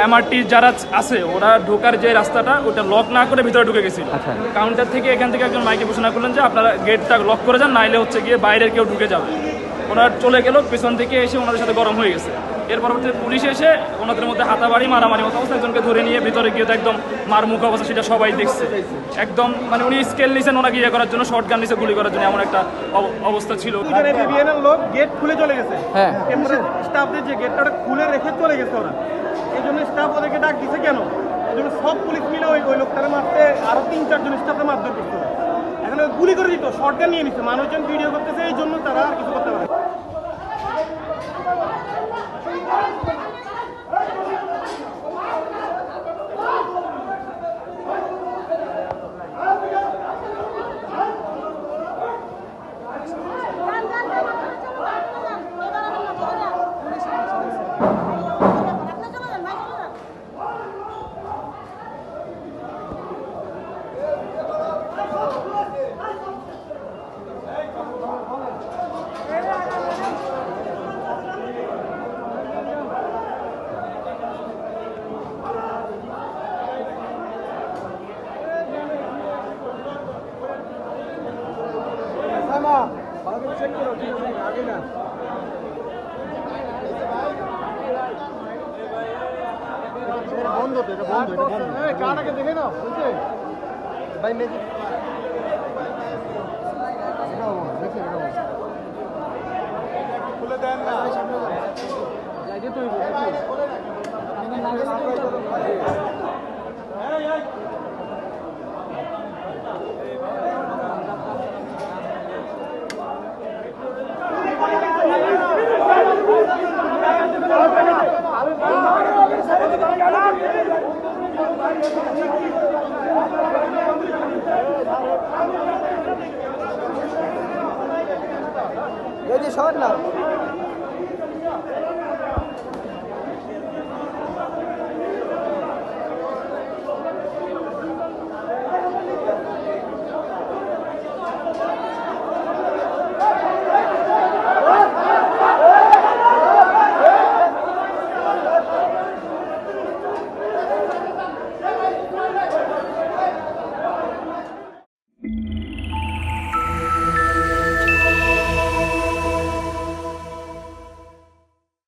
MRT যারা আছে ওরা ঢোকার যে রাস্তাটা ওটা লক না করে ভিতরে ঢুকে গেছিল। কাউন্টার থেকে এখান থেকে একজন মাইকে ঘোষণা করলেন যে আপনারা গেটটা লক করে যান, নাইলে হচ্ছে গিয়ে বাইরের কেউ ঢুকে যাবে। ওনারা চলে গেল, পেছন থেকে এসে ওনাদের সাথে গরম হয়ে গেছে। এর পরবর্তীতে পুলিশ এসে ওনাদের মধ্যে হাতাবাড়ি মারামারি মতো অবস্থা, একজনকে ধরে নিয়ে ভিতরে গিয়ে তো একদম মারমুখ অবস্থা, সেটা সবাই দেখছে। একদম মানে উনি স্কেল নিছেন ওনাকে ইয়ে করার জন্য, শর্ট গান নিছে গুলি করার জন্য, এমন একটা অবস্থা ছিল। লোক গেট খুলে চলে গেছে, স্টাফদের যে গেটটা খুলে রেখে চলে গেছে ওরা। এই জন্য স্টাফ ওদেরকে ডাক দিছে কেন, এই জন্য সব পুলিশ মিলে ওই লোকটাকে মারতে আরো 3-4 জন স্টাফে মারধর করতে হবে। এখানে গুলি করে দিত, শর্ট গান নিয়ে নিচ্ছে, মানুষজন ভিডিও করতেছে, এই জন্য তারা আর কিছু করতে পারে। কাটাকে দেখে নাও ভাই, মেজি খুলে দেন না। শহর না